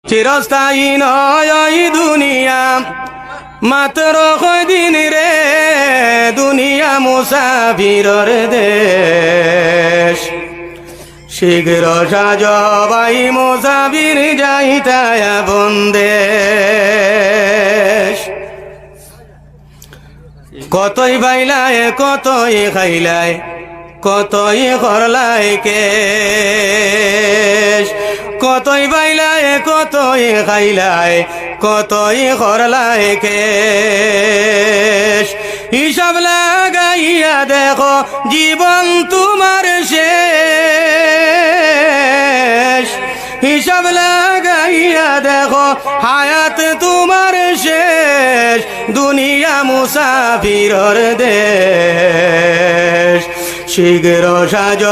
চিরস্থায়ী নয় ওই দুনিয়া, মাত্র কয়দিন রে, দুনিয়া মুসাফিরর দেশ। শীঘ্র সাজ ভাই মুসাফির যাইতায় বন্দেশ। কতই বাইলায় কতই খাইলায়, কতই করলাই কেশ। কতই বাইলায় কতই খাইলায়, কতই করলাই কেশ। হিসাব লাগাইয়া দেখো জীবন তোমার শেষ। হিসাব লাগাইয়া দেখো হায়াত তোমার শেষ। দুনিয়া মুসাফিরর দেশ। শীঘ্র সাজ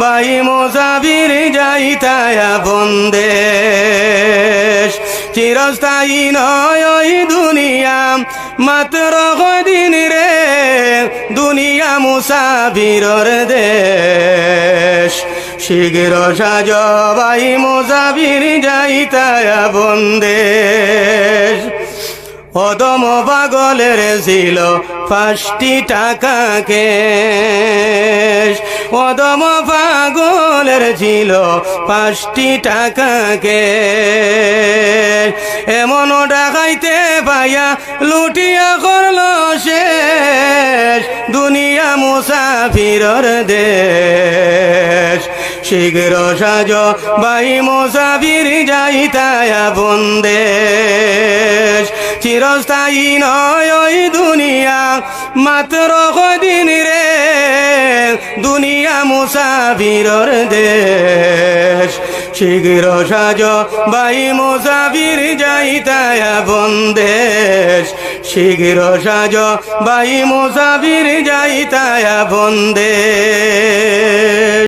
ভাই মুসাফির যাইতায় বন্দেশ। চিরস্থায়ী নয় ওই দুনিয়া, মাত্র কয়দিন রে, দুনিয়া মুসাফিরর দেশ। শীঘ্র সাজ ভাই মুসাফির যাইতায় বন্দেশ। অদম পাগলের ছিল 5টি টাকা কেশ। অদম পাগলের ছিল 5টি টাকা কেশ। এমন ডাকাইতে পাইয়া লুটিয়া করল শেষ। দুনিয়া মুসাফিরর দেশ। শীঘ্র সাজ ভাই মুসাফির যাইতায় বন্দেশ। চিরস্থায়ী নয় ওই দুনিয়া, মাত্র কয়দিন রে, দুনিয়া মুসাফিরর দেশ। শীঘ্র সাজ ভাই মুসাফির যাইতায় বন্দেশ। শীঘ্র সাজ ভাই মুসাফির যাইতায় বন্দেশ।